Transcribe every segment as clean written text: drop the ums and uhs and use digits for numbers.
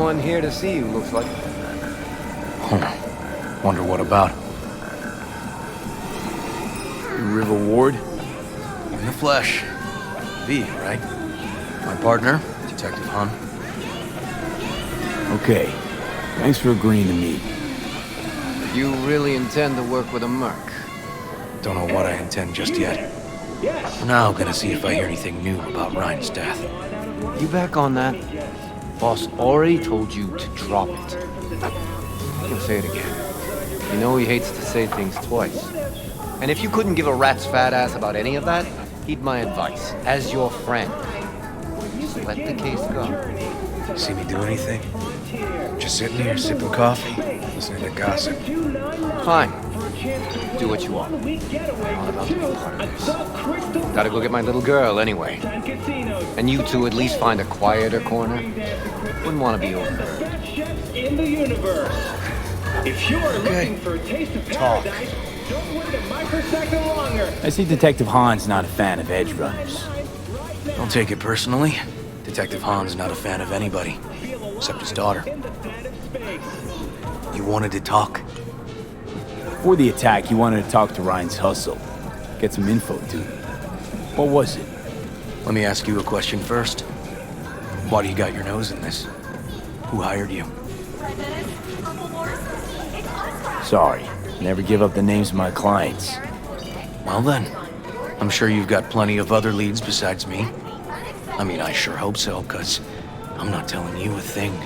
someone here to see you, looks like. Wonder what about? River Ward? In the flesh. V, right? My partner, Detective Hun. Okay. Thanks for agreeing to meet. You really intend to work with a merc? Don't know what I intend just yet. For now, gonna see if I hear anything new about Ryan's death. You back on that? Boss already told you to drop it. I can say it again. You know he hates to say things twice. And if you couldn't give a rat's fat ass about any of that, heed my advice, as your friend. Just let the case go. See me do anything? Just sitting here, sipping coffee, listening to gossip. Fine. Do what you want. I'm not about to be part of this. Gotta go get my little girl anyway. And you two at least find a quieter corner. Wouldn't want to be overheard. In the universe. If you're looking for a taste of paradise, don't wait a microsecond longer. I see Detective Han's not a fan of edge runners. Don't take it personally. Detective Han's not a fan of anybody, except his daughter. You wanted to talk? Before the attack, he wanted to talk to Ryan's hustle. Get some info, too. What was it? Let me ask you a question first. Why do you got your nose in this? Who hired you? Sorry. Never give up the names of my clients. Well then, I'm sure you've got plenty of other leads besides me. I mean, I sure hope so, 'cause I'm not telling you a thing.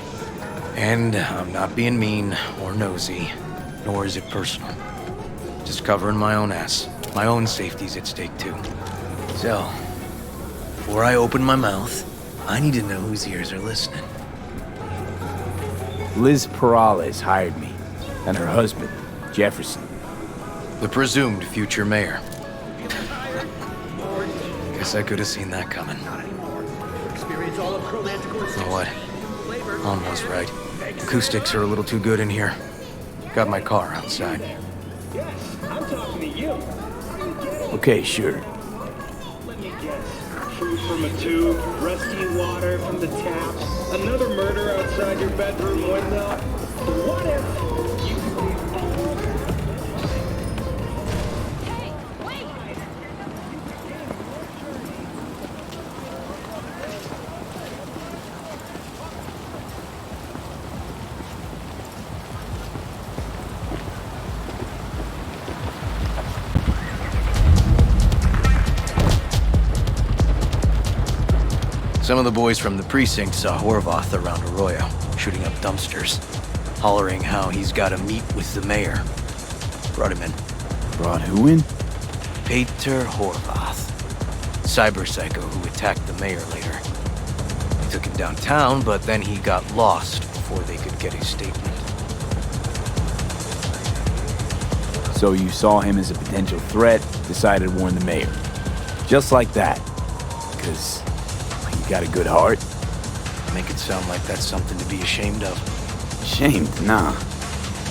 And I'm not being mean or nosy, nor is it personal. Just covering my own ass. My own safety's at stake, too. So, before I open my mouth, I need to know whose ears are listening. Liz Perales hired me, and her husband, Jefferson. The presumed future mayor. Guess I could have seen that coming. You know what? Han was right. Acoustics are a little too good in here. Got my car outside. Yes, I'm talking to you. Okay, sure. Let me guess. Food from a tube, rusty water from the tap, another murder outside your bedroom window. What if you... Some of the boys from the precinct saw Horvath around Arroyo, shooting up dumpsters, hollering how he's got to meet with the mayor. Brought him in. Brought who in? Peter Horvath, cyber psycho who attacked the mayor later. They took him downtown, but then he got lost before they could get his statement. So you saw him as a potential threat, decided to warn the mayor. Just like that. Because you got a good heart. Make it sound like that's something to be ashamed of. Ashamed? Nah.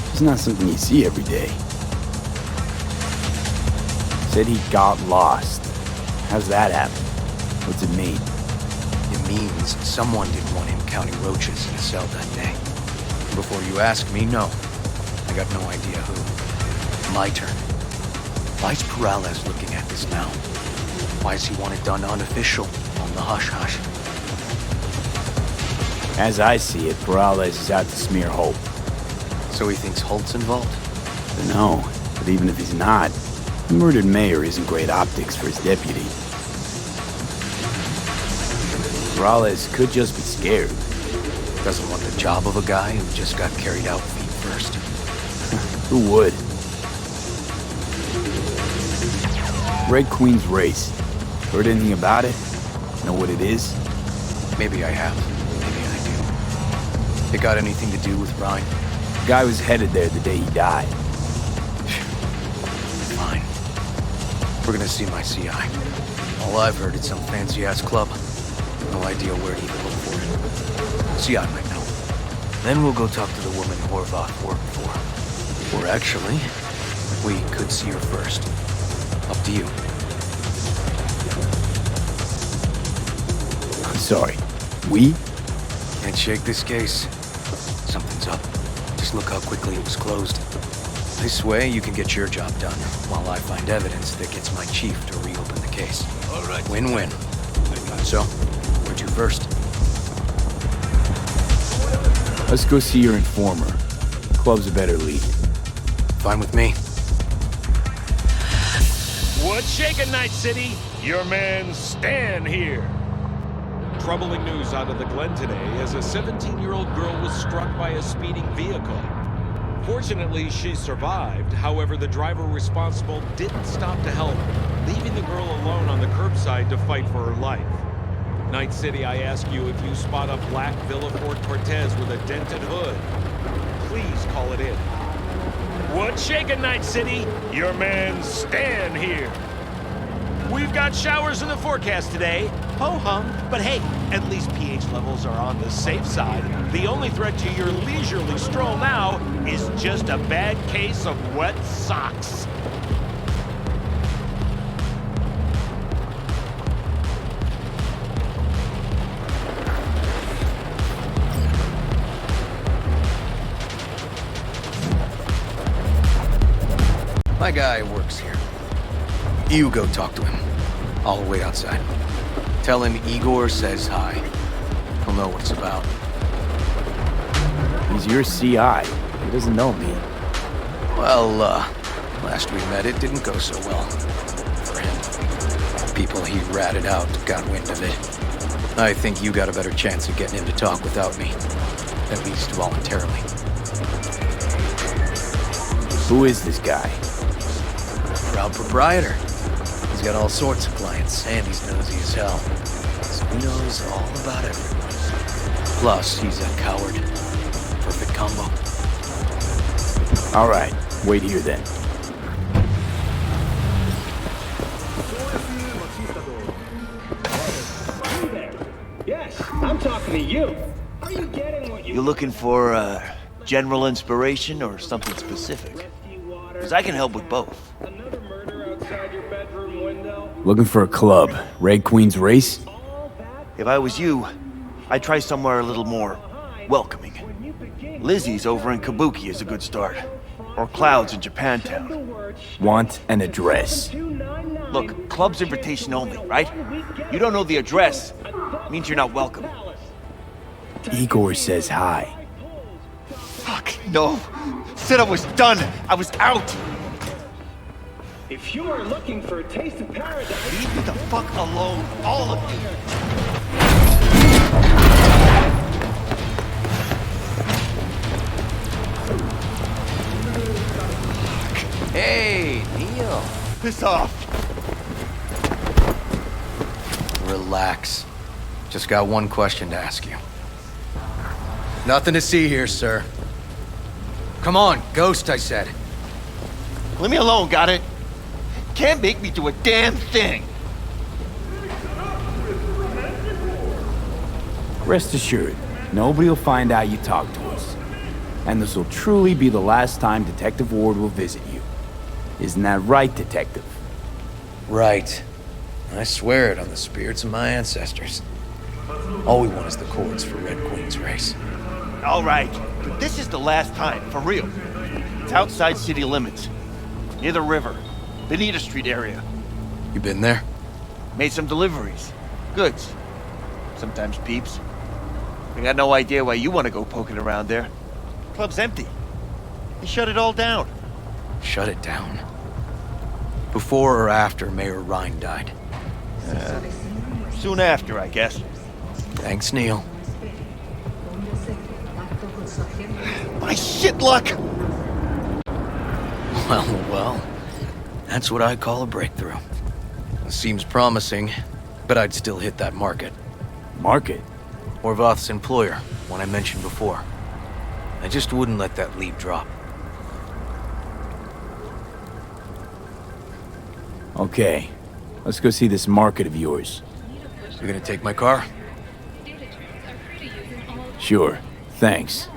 It's not something you see every day. Said he got lost. How's that happen? What's it mean? It means someone didn't want him counting roaches in a cell that day. Before you ask me, no. I got no idea who. My turn. Why's Perales looking at this now? Why does he want it done unofficial, on the hush-hush? As I see it, Perales is out to smear Holt. So he thinks Holt's involved? No, but even if he's not, the murdered mayor isn't great optics for his deputy. Perales could just be scared. Doesn't want the job of a guy who just got carried out feet first. Who would? Red Queen's race. Heard anything about it? Know what it is? Maybe I have. Maybe I do. It got anything to do with Ryan? The guy was headed there the day he died. Fine. We're gonna see my CI. All I've heard is some fancy-ass club. No idea where to even look for it. CI might know. Then we'll go talk to the woman Horvath worked for. Or actually, we could see her first. Up to you. I'm sorry. We? Can't shake this case. Something's up. Just look how quickly it was closed. This way, you can get your job done, while I find evidence that gets my chief to reopen the case. All right. Win-win. So, where to first? Let's go see your informer. Club's a better lead. Fine with me. What's shaking, Night City? Your man Stan here. Troubling news out of the Glen today as a 17-year-old girl was struck by a speeding vehicle. Fortunately, she survived. However, the driver responsible didn't stop to help, leaving the girl alone on the curbside to fight for her life. Night City, I ask you, if you spot a black Villa Ford Cortez with a dented hood, please call it in. What's shaking, Night City? Your man Stan here. We've got showers in the forecast today. Ho-hum. But hey, at least pH levels are on the safe side. The only threat to your leisurely stroll now is just a bad case of wet socks. My guy works here. You go talk to him. I'll wait outside. Tell him Igor says hi. He'll know what it's about. He's your CI. He doesn't know me. Well, last we met, it didn't go so well. For him. People he ratted out got wind of it. I think you got a better chance of getting him to talk without me. At least voluntarily. Who is this guy? Proud proprietor. He's got all sorts of clients, and he's nosy as hell. So he knows all about everyone. Plus, he's a coward. Perfect combo. All right, wait here then. Yes, I'm talking to you. Are you getting what You looking for general inspiration or something specific? Because I can help with both. Another murder outside your bedroom window? Looking for a club. Red Queen's Race? If I was you, I'd try somewhere a little more welcoming. Lizzie's over in Kabuki is a good start. Or Clouds in Japantown. Want an address. Look, club's invitation only, right? You don't know the address. Means you're not welcome. Igor says hi. Fuck, no. Said I was done. I was out. If you are looking for a taste of paradise, Leave me the fuck alone, all of you. Hey, Neil. Piss off. Relax. Just got one question to ask you. Nothing to see here, sir. Come on, Ghost, I said. Leave me alone, got it? Can't make me do a damn thing. Rest assured, nobody will find out you talked to us. And this will truly be the last time Detective Ward will visit you. Isn't that right, Detective? Right. I swear it on the spirits of my ancestors. All we want is the cords for Red Queen's Race. All right, but this is the last time, for real. It's outside city limits, near the river, Benita Street area. You been there? Made some deliveries, goods, sometimes peeps. I got no idea why you want to go poking around there. Club's empty. They shut it all down. Shut it down. Before or after Mayor Rhine died? Soon after, I guess. Thanks, Neil. My shit luck! Well, that's what I call a breakthrough. It seems promising, but I'd still hit that market. Market? Orvoth's employer, one I mentioned before. I just wouldn't let that lead drop. Okay, let's go see this market of yours. You're gonna take my car? Sure, thanks.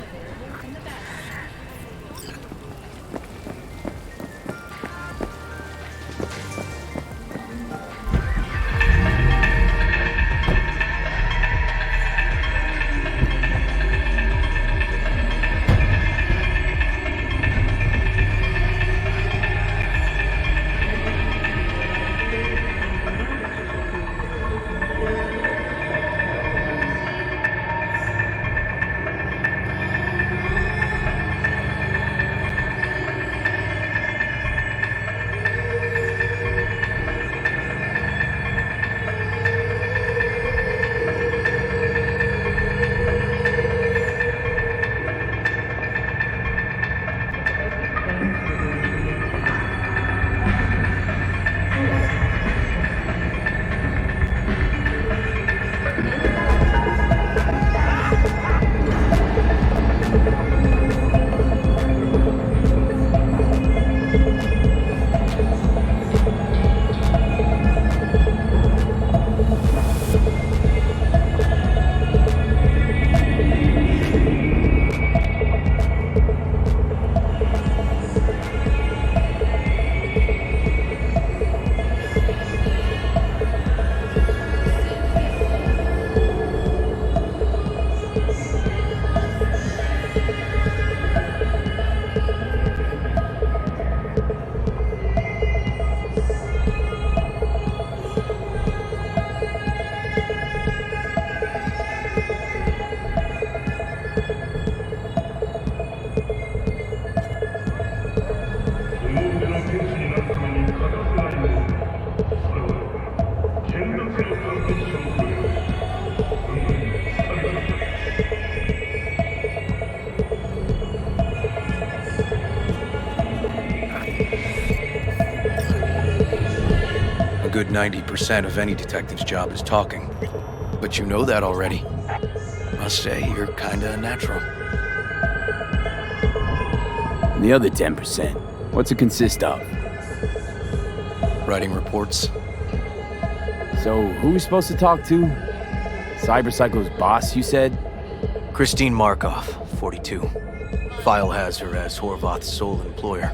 good 90% of any detective's job is talking. But you know that already. Must say, you're kinda natural. And the other 10%, what's it consist of? Writing reports. So, who are we supposed to talk to? Cyberpsycho's boss, you said? Christine Markov, 42. File has her as Horvath's sole employer.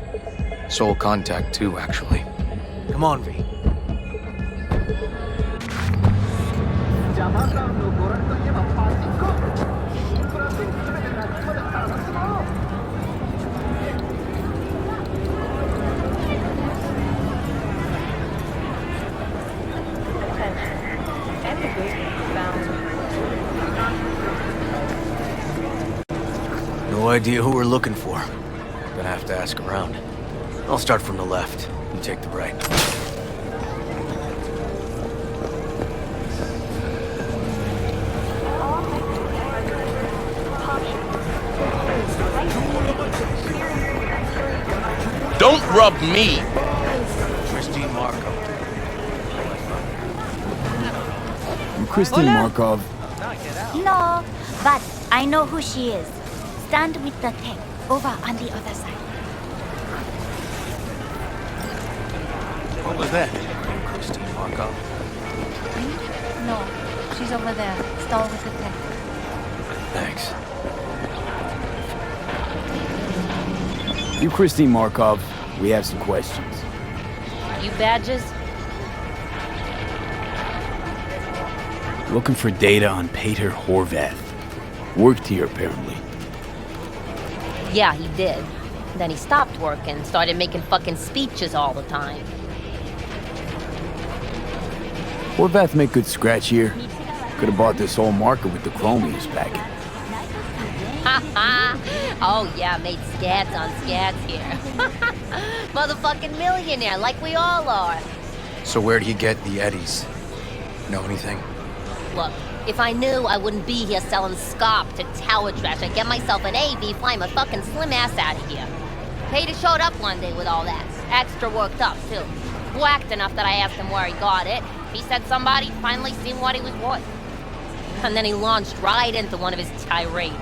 Sole contact, too, actually. Come on, V. No idea who we're looking for. Gonna have to ask around. I'll start from the left. You take the right. Don't rub me! Christine Markov. You Christine Markov? No, but I know who she is. Stand with the tank, over on the other side. What was that? Christine Markov. No, she's over there, stall with the tank. Thanks. You Christine Markov, we have some questions. You badges? Looking for data on Peter Horvath. Worked here, apparently. Yeah, he did. Then he stopped working, started making fucking speeches all the time. Horvath make good scratch here. Could have bought this whole market with the chrome he was packing. Oh yeah, made scats on scats here. Motherfucking millionaire, like we all are. So where'd he get the eddies? Know anything? Look, if I knew, I wouldn't be here selling scop to tower trash. I'd get myself an AV, fly my fucking slim ass out of here. Peter showed up one day with all that. Extra worked up, too. Whacked enough that I asked him where he got it. He said somebody finally seen what he was worth. And then he launched right into one of his tirades.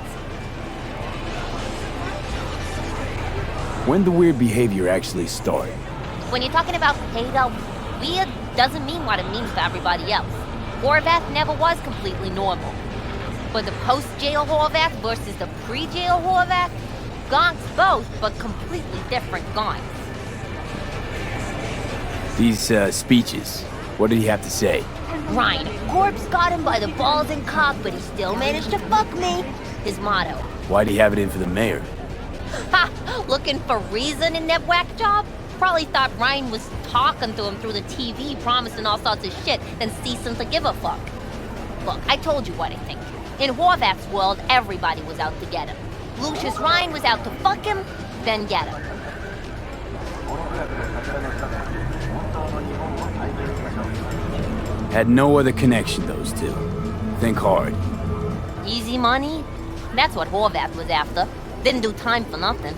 When the weird behavior actually started? When you're talking about Peter, weird doesn't mean what it means to everybody else. Horvath never was completely normal. But the post-jail Horvath versus the pre-jail Horvath, gonks both, but completely different gonks. These, speeches, what did he have to say? Ryan, corpse got him by the balls and cock, but he still managed to fuck me. His motto. Why'd he have it in for the mayor? Ha! Looking for reason in that whack job? Probably thought Ryan was talking to him through the TV, promising all sorts of shit, then ceasing to give a fuck. Look, I told you what I think. In Horvath's world, everybody was out to get him. Lucius Ryan was out to fuck him, then get him. Had no other connection, those two. Think hard. Easy money? That's what Horvath was after. Didn't do time for nothing.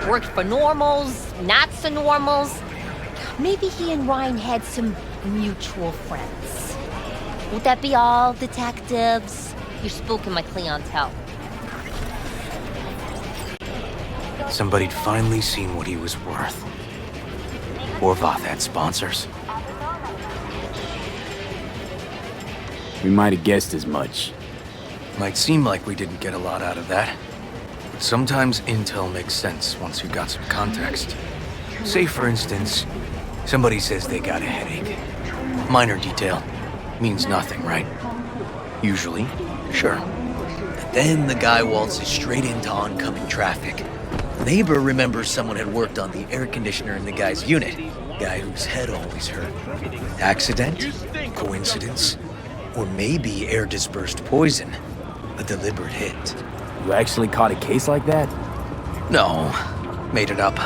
Worked for normals, not so normals. Maybe he and Ryan had some mutual friends. Would that be all, detectives? You're spooking my clientele. Somebody'd finally seen what he was worth. Horvath had sponsors. We might have guessed as much. Might seem like we didn't get a lot out of that. But sometimes intel makes sense once you've got some context. Say, for instance, somebody says they got a headache. Minor detail. Means nothing, right? Usually, sure. But then the guy waltzes straight into oncoming traffic. Neighbor remembers someone had worked on the air conditioner in the guy's unit. Guy whose head always hurt. Accident? Coincidence? Or maybe air-dispersed poison. A deliberate hit. You actually caught a case like that? No, made it up.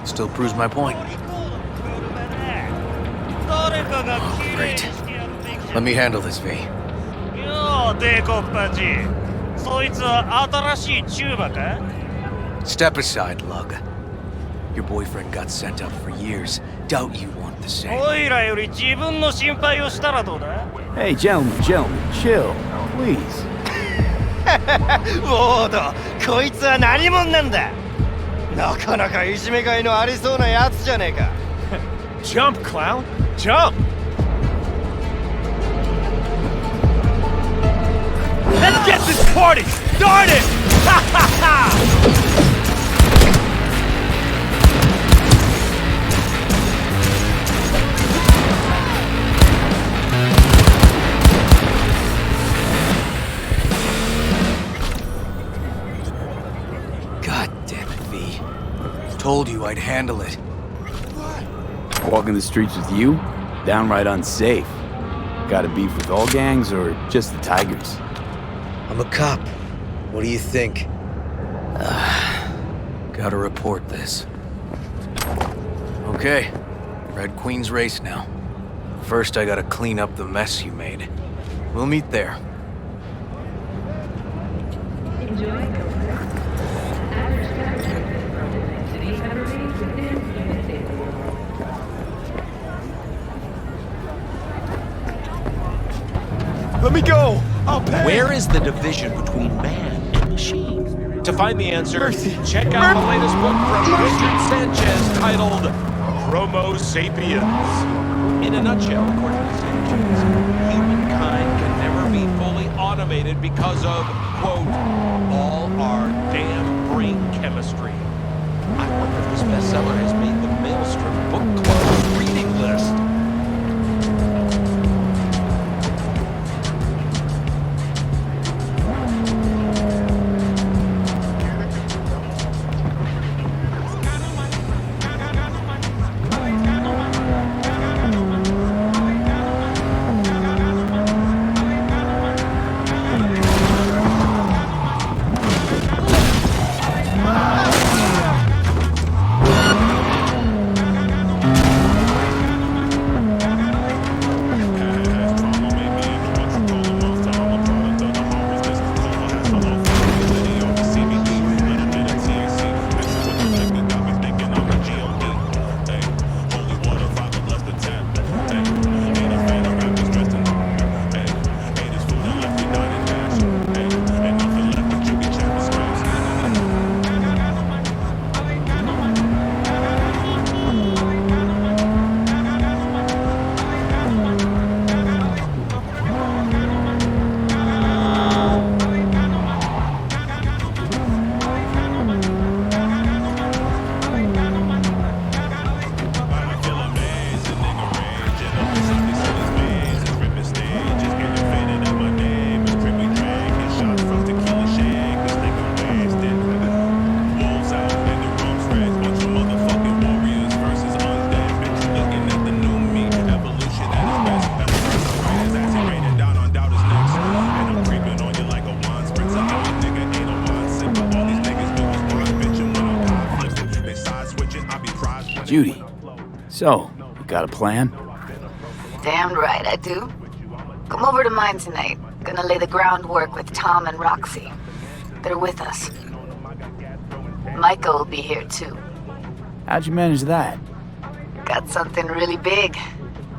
Still proves my point. Great. Let me handle this, V. よう帝国パンチそいつは新しいチューバか Step aside, Lug. Your boyfriend got sent up for years. Doubt you want the same. オイラより自分の心配をしたらどうだ Hey, gentlemen, chill, please. ウォード、こいつは何者なんだ。なかなかいじめがいのありそうなやつじゃねえか。Jump, clown! Jump! Let's get this party started! Ha ha ha! God damn it, V. Told you I'd handle it. Walking the streets with you? Downright unsafe. Got a beef with all gangs or just the Tigers? I'm a cop. What do you think? Gotta report this. Okay, Red Queen's race now. First, I gotta clean up the mess you made. We'll meet there. Let me go! I'll pay! Where is the division between man and machine? To find the answer, check out the latest book from Richard Sanchez titled Homo Sapiens. In a nutshell, according to Sanchez, humankind can never be fully automated because of, quote, all our damn brain chemistry. I wonder if this bestseller has made the Maelstrom Book Club reading list. Judy, so, you got a plan? Damn right I do. Come over to mine tonight. Gonna lay the groundwork with Tom and Roxy. They're with us. Micah will be here too. How'd you manage that? Got something really big.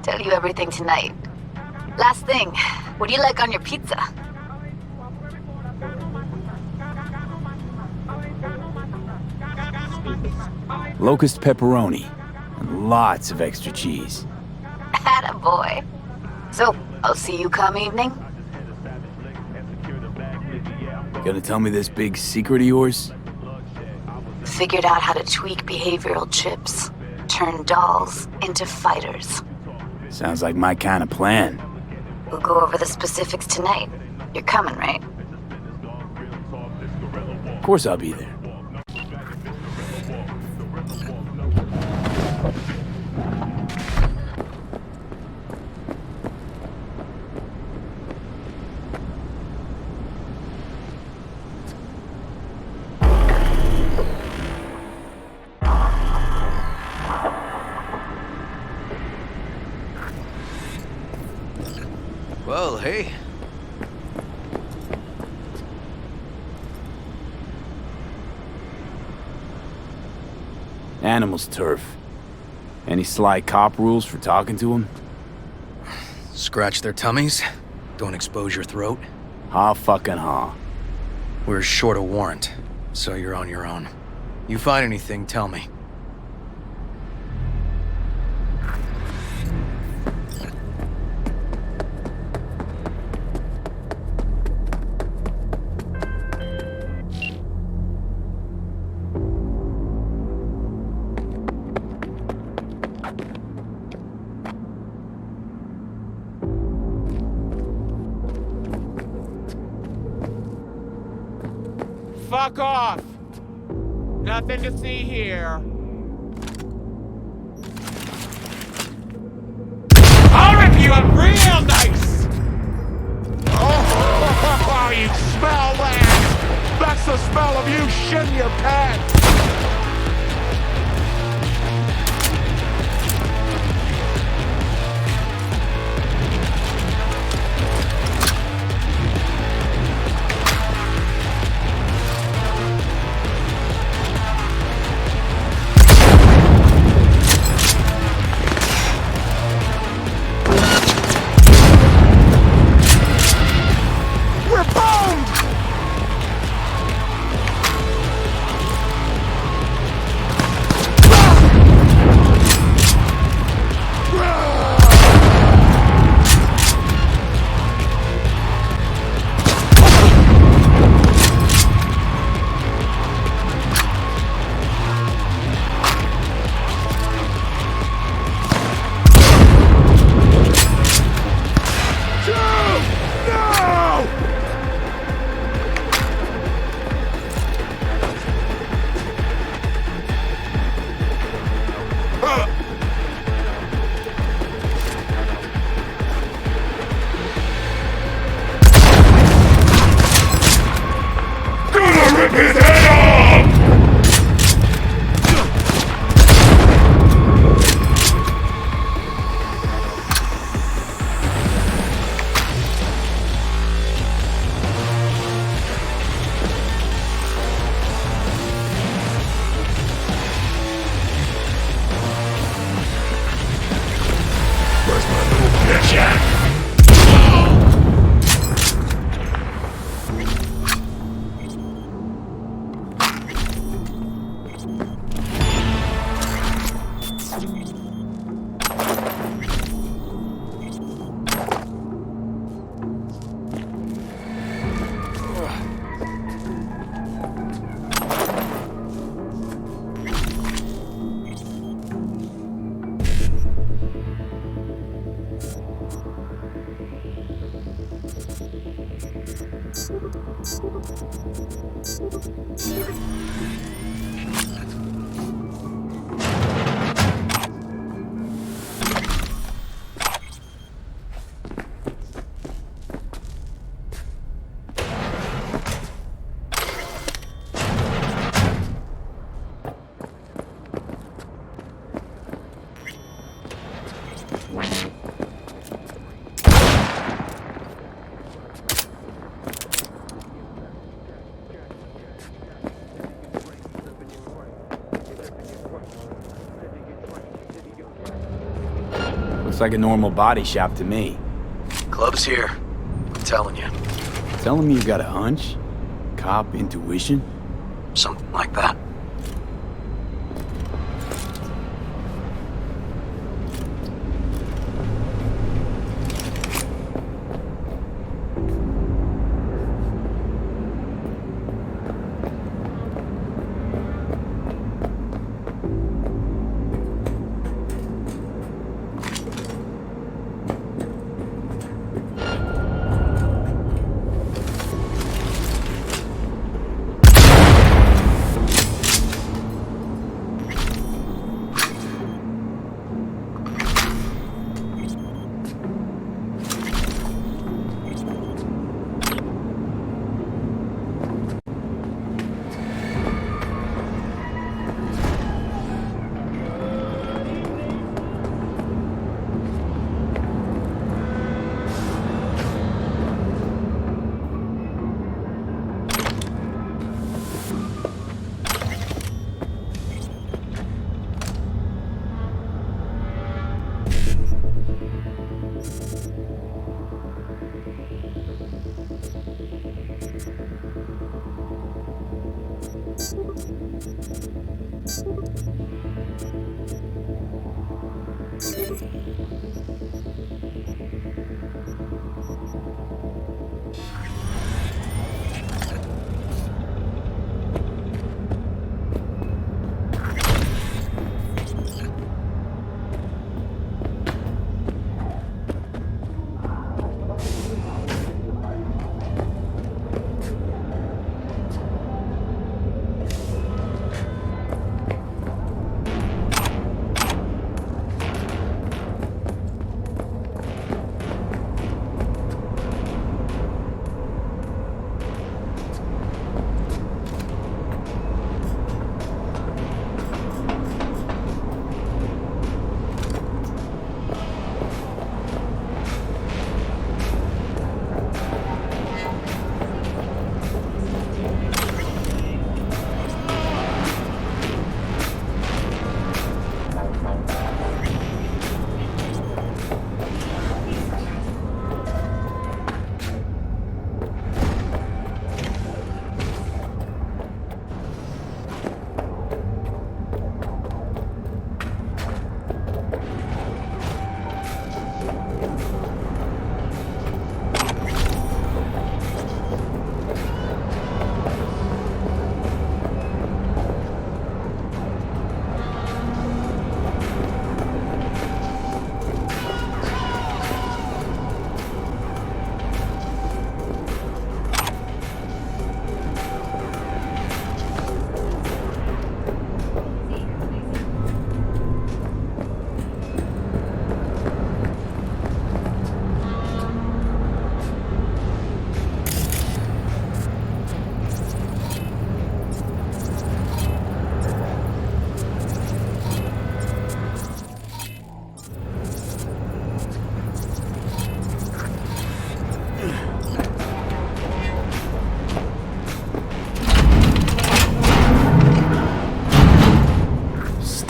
Tell you everything tonight. Last thing, what do you like on your pizza? Locust pepperoni. And lots of extra cheese. Attaboy. So, I'll see you come evening? Gonna tell me this big secret of yours? Figured out how to tweak behavioral chips. Turn dolls into fighters. Sounds like my kind of plan. We'll go over the specifics tonight. You're coming, right? Of course I'll be there. Well, hey. Animals turf. Any sly cop rules for talking to him? Scratch their tummies. Don't expose your throat. Ha fucking ha. We're short a warrant, so you're on your own. You find anything, tell me. Fuck off! Nothing to see here. I'll rip you up real nice! Oh, you smell that! That's the smell of you shitting your pants! Looks like a normal body shop to me. Club's here. I'm telling you. Telling me you got a hunch? Cop intuition? Something like that.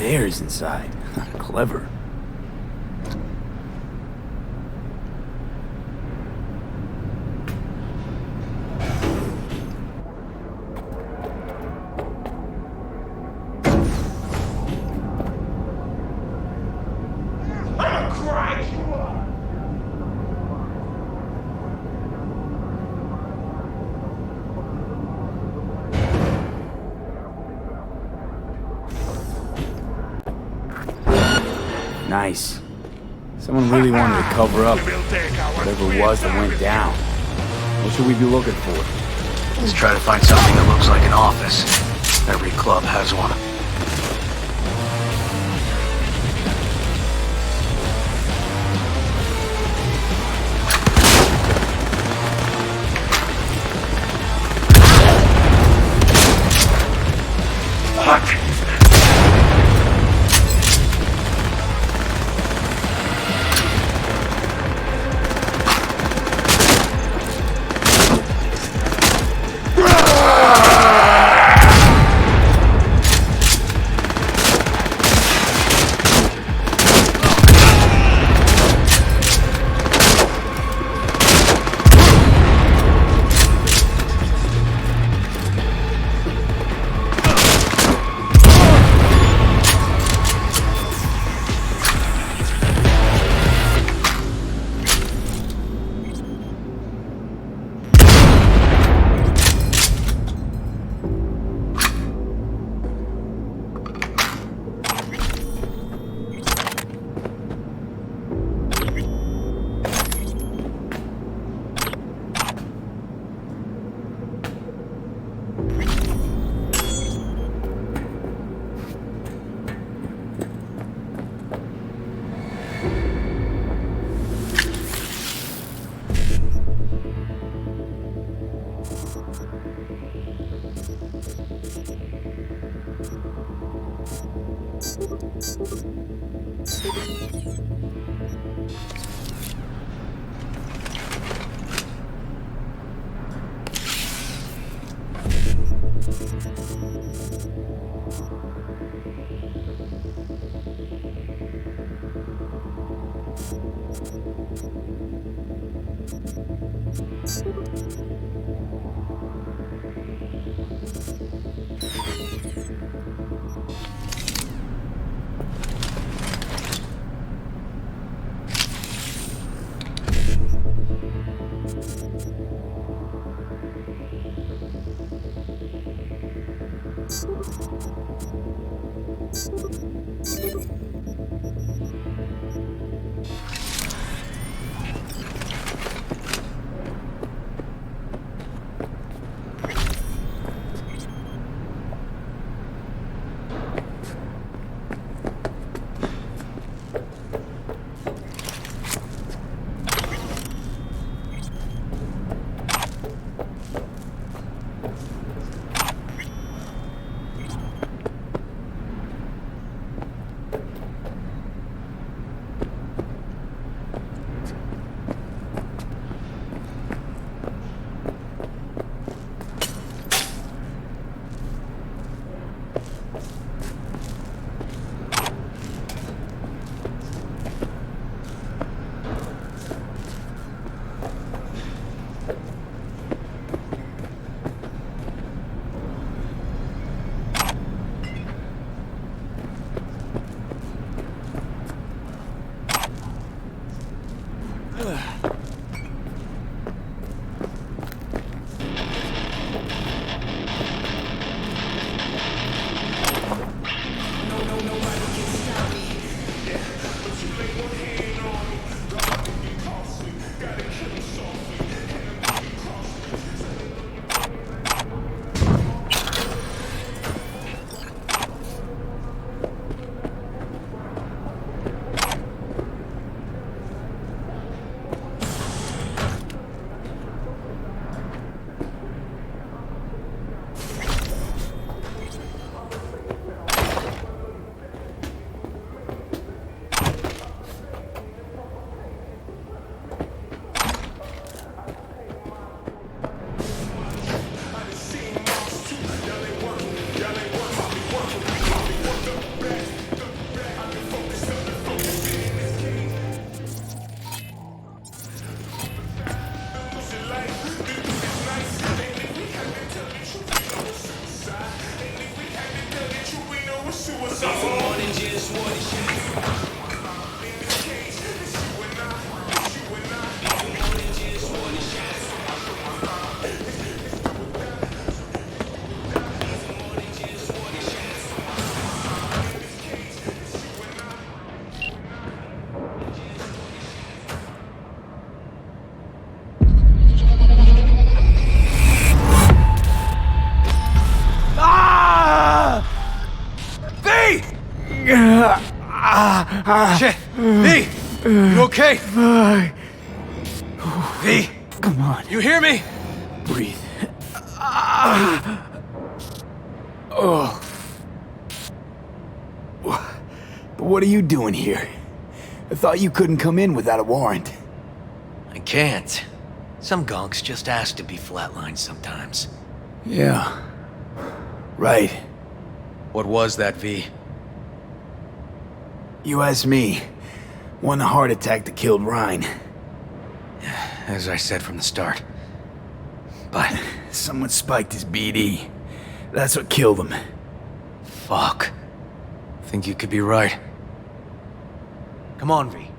Stairs inside. Clever. Nice. Someone really wanted to cover up whatever it was that went down. What should we be looking for? Let's try to find something that looks like an office. Every club has one. Shit! V! You okay? V! Come on, You hear me? breathe. Oh. But what are you doing here? I thought you couldn't come in without a warrant. I can't. Some gonks just ask to be flatlined sometimes. Yeah. Right. What was that, V? You asked me. One heart attack that killed Ryan. As I said from the start. But... someone spiked his BD. That's what killed him. fuck. Think you could be right. Come on, V.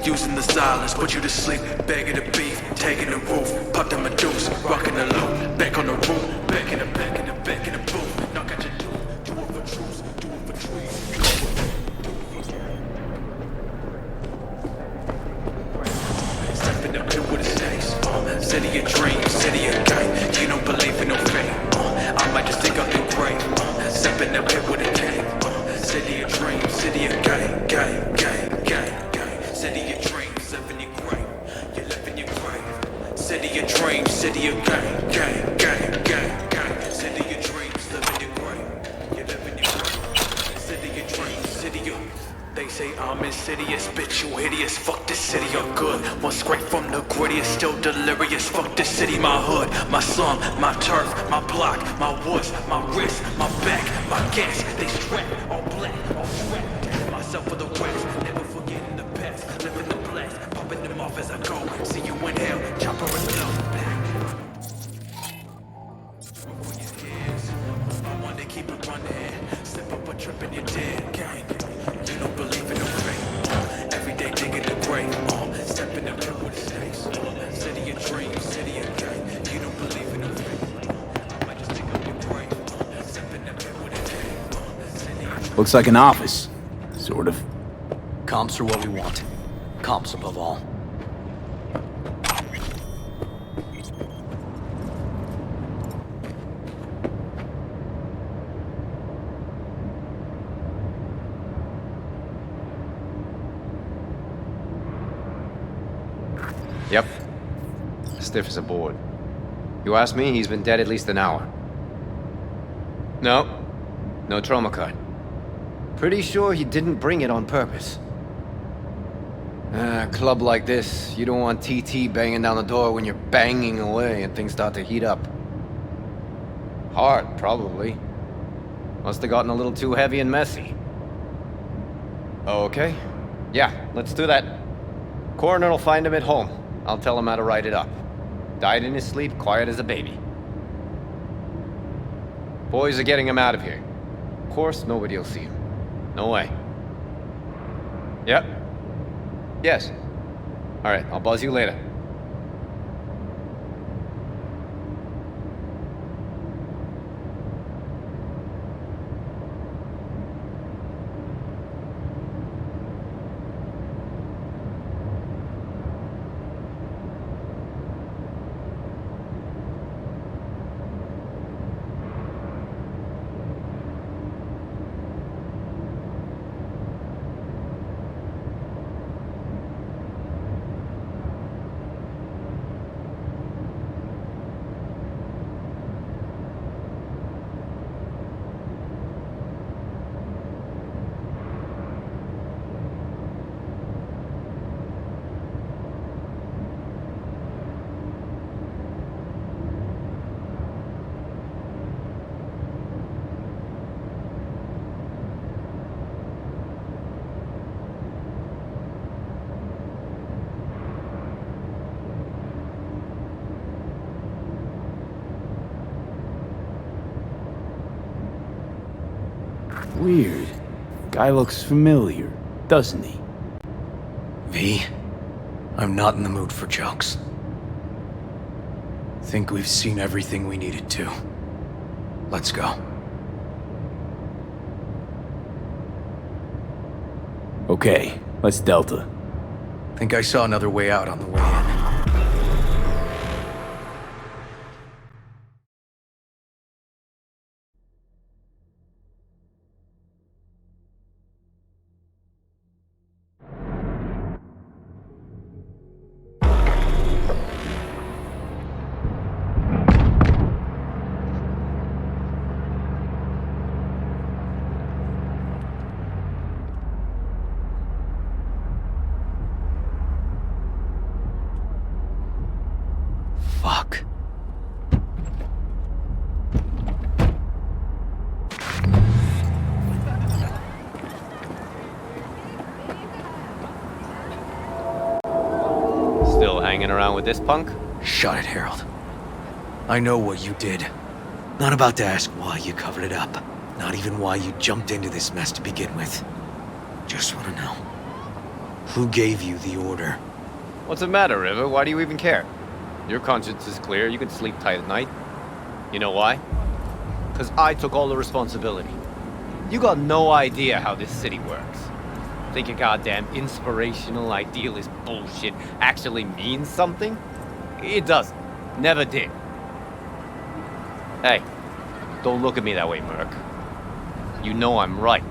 Using the silence, put you to sleep, begging the beef, taking the roof, popped on my deuce, rocking the loop, back on the roof, back in the booth, knock at your door, do it for truth, do it for trees. Step in the pit with the stakes, city of dreams, city of game, you don't believe in no fate, I might just dig up your grave, step in the pit with a cave, city of dreams, city of game, game. City of dreams, living your grave. You're living your grave. City of dreams, city of gang. City of dreams, living your grave. You're living your grave. City of dreams, city of. They say I'm insidious, bitch, you hideous. Fuck this city, I'm good. One scrape from the grittiest, still delirious. Fuck this city, my hood, my slum, my turf, my block, my woods, my wrist, my back, my gas. They strap, all black, all strapped. Myself for the west, never forgetting the past. Living the blast, popping them off as I go. See you in hell, chopper and blow. Over your heads, I want to keep it running. Slip up a trip and you're dead, gang. You don't believe in no fate. Every day digging the grave. Step in the pit with the stakes. City of dreams, city of gang. You don't believe in no fate. I might just dig up your grave. Step in the pit with a cave. Looks like an office. Sort of. Comps are what we want. Comps above all. Yep. Stiff as a board. You ask me, he's been dead at least an hour. No. No trauma card. Pretty sure he didn't bring it on purpose. A club like this, you don't want TT banging down the door when you're banging away and things start to heat up. Hard, probably. Must have gotten a little too heavy and messy. Okay. Yeah, let's do that. Coroner will find him at home. I'll tell him how to write it up. Died in his sleep, quiet as a baby. Boys are getting him out of here. Of course, nobody will see him. No way. Yep. Yes. Alright, I'll buzz you later. Weird. Guy looks familiar, doesn't he? V, I'm not in the mood for jokes. Think we've seen everything we needed to. Let's go. Okay, let's Delta. Think I saw another way out on the way in. Fuck. Still hanging around with this punk? Shut it, Harold. I know what you did. Not about to ask why you covered it up. Not even why you jumped into this mess to begin with. Just want to know. Who gave you the order? What's the matter, River? Why do you even care? Your conscience is clear, you can sleep tight at night. You know why? Because I took all the responsibility. You got no idea how this city works. Think your goddamn inspirational, idealist bullshit actually means something? It doesn't. Never did. Hey, don't look at me that way, Merc. You know I'm right.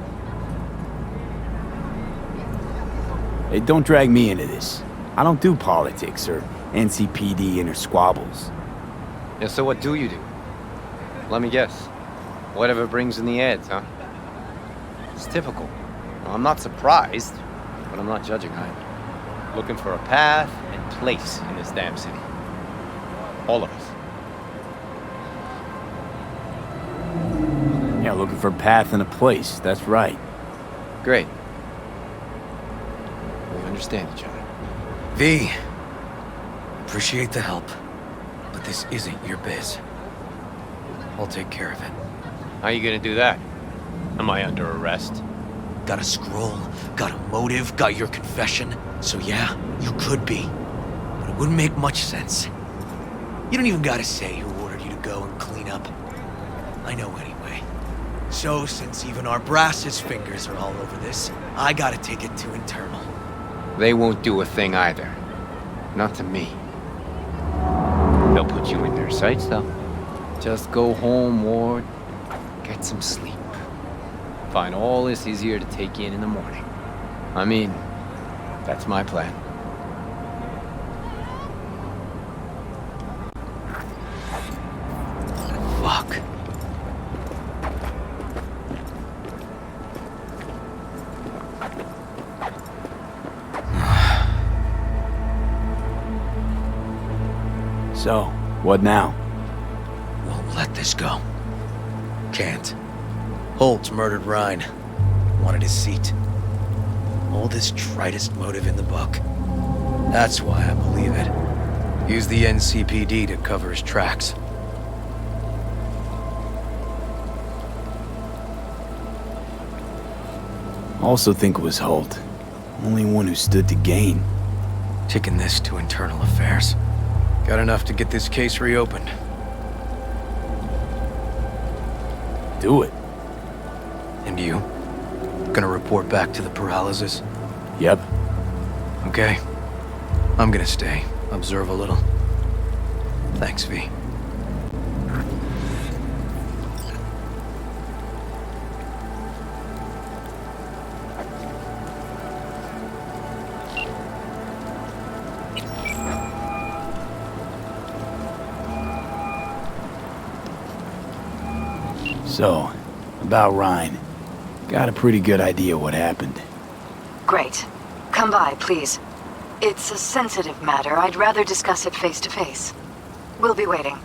Hey, don't drag me into this. I don't do politics or NCPD inner squabbles. Yeah, so what do you do? Let me guess. Whatever brings in the ads, huh? It's typical. Well, I'm not surprised, but I'm not judging either. Looking for a path and place in this damn city. All of us. Yeah, looking for a path and a place, that's right. Great. We understand each other. V, appreciate the help, but this isn't your biz. I'll take care of it. How you gonna do that? Am I under arrest? Got a scroll, got a motive, got your confession. So yeah, you could be. But it wouldn't make much sense. You don't even gotta say who ordered you to go and clean up. I know anyway. So since even our brass's fingers are all over this, I gotta take it to internal. They won't do a thing either. Not to me. They'll put you in their sights, though. Just go home, Ward. Get some sleep. Find all this easier to take in the morning. I mean, that's my plan. So, what now? Won't let this go. Can't. Holt's murdered Rhine. Wanted his seat. Oldest, tritest motive in the book. That's why I believe it. Use the NCPD to cover his tracks. Also think it was Holt. Only one who stood to gain. Taking this to internal affairs. Got enough to get this case reopened. Do it. And you? Gonna report back to the paralysis? Yep. Okay. I'm gonna stay. Observe a little. Thanks, V. So, about Rhine. Got a pretty good idea what happened. Great. Come by, please. It's a sensitive matter. I'd rather discuss it face to face. We'll be waiting.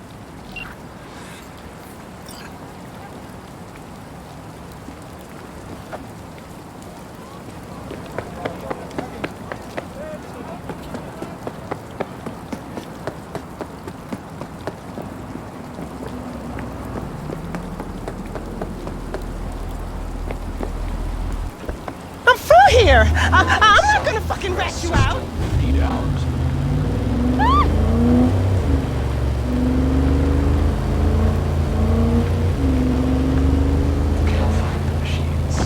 Here! I'm not gonna fucking rat you out! 8 hours. Can't find the machines.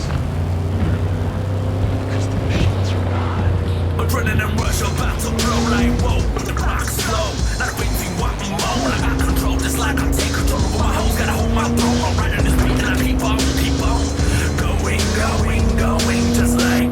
Because the machines are gone. Adrenaline rush about to blow like whoa. The clock slow. Not waiting what I'm on. I got control just like I take control over my hoes. Gotta hold my throne. I'm riding this beat and I keep on. Going. Just like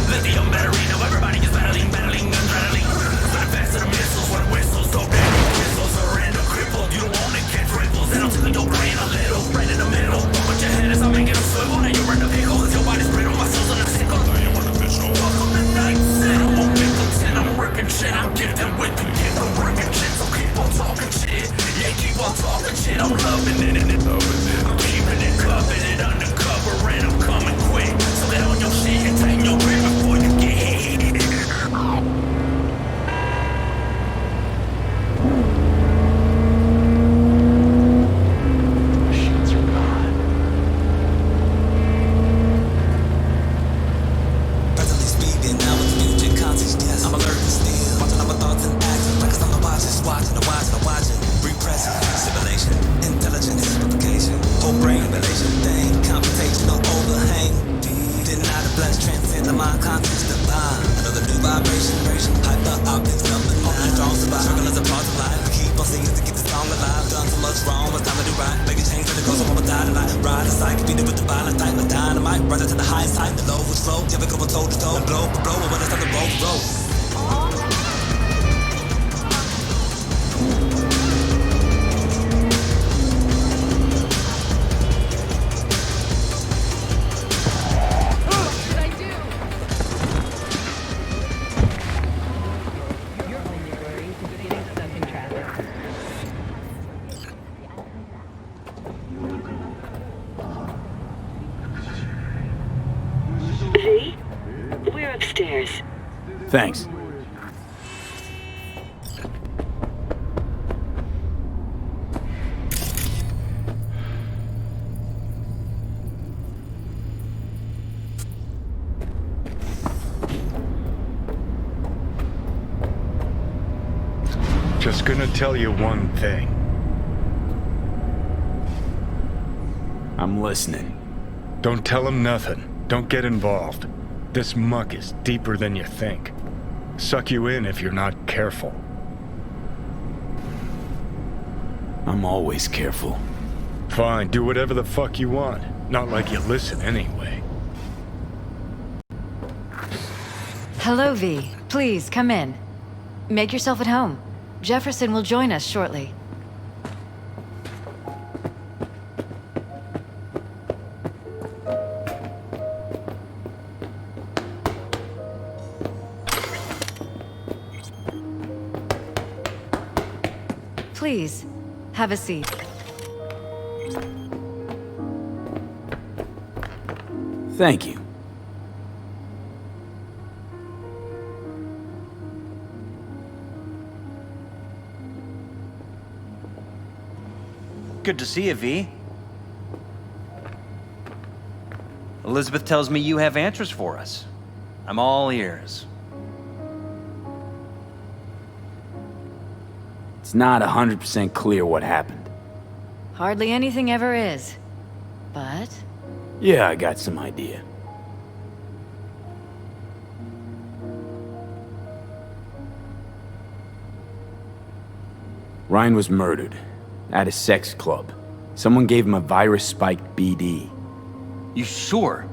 lithium battery. Now everybody is battling, adrenaline. Running fast to the missiles, when whistles, don't damage whistles. Surrender, crippled. You don't want to catch ripples. And I'm tickling your brain a little. Right in the middle. Put your head as I'm making a swivel. Now you're in the pickle. Cause your body's brittle. My soul's on a sickle. You want a bitch, no. Welcome to night. I'm on Nicholson. I'm ripping shit. I'm gifted with the gift of ripping shit. So keep on talking shit. Yeah, keep on talking shit. I'm loving it and I'm keeping it, cupping it undercover. And I'm coming quick. So get on your shit and take your grip before you get hit. Machines are gone. Presently speaking, now with the music consciousness. I'm alert and still. Watching all my thoughts and actions. Like I'm watching. Repressing, simulation, intelligence, replication. Whole brain relation thing. Computational overhang. Deny the blessed transcend the mind conscious divine. Another new vibration, hyper optics number 9. Strong survive, struggle as a part of life. We keep on singing to keep the song alive. Done so much wrong, it's time to do right. Make a change for the goal, so I'ma die tonight. Ride the cycle, beat it with the violent type of dynamite. Rise to the highest height, the low was slow. Yeah, we go toe to toe, blow for blow. When it's time to roll. We're upstairs. Thanks. Just gonna tell you one thing. I'm listening. Don't tell him nothing. Don't get involved. This muck is deeper than you think. Suck you in if you're not careful. I'm always careful. Fine, do whatever the fuck you want. Not like you listen anyway. Hello, V. Please, come in. Make yourself at home. Jefferson will join us shortly. Please, have a seat. Thank you. Good to see you, V. Elizabeth tells me you have answers for us. I'm all ears. It's not 100% clear what happened. Hardly anything ever is. But... Yeah, I got some idea. Ryan was murdered. At a sex club. Someone gave him a virus-spiked BD. You sure?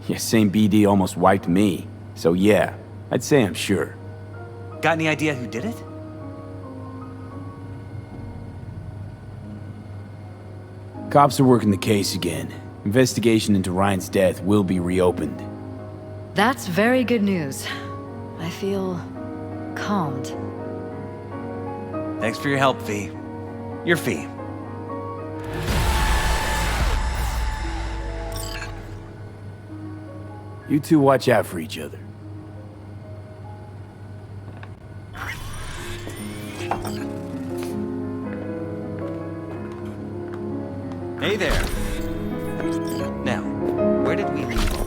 Yeah, same BD almost wiped me. So yeah, I'd say I'm sure. Got any idea who did it? Cops are working the case again. Investigation into Ryan's death will be reopened. that's very good news. I feel... calmed. Thanks for your help, V. Your fee. You two watch out for each other. Hey there. Now, where did we leave off?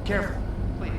Careful, please.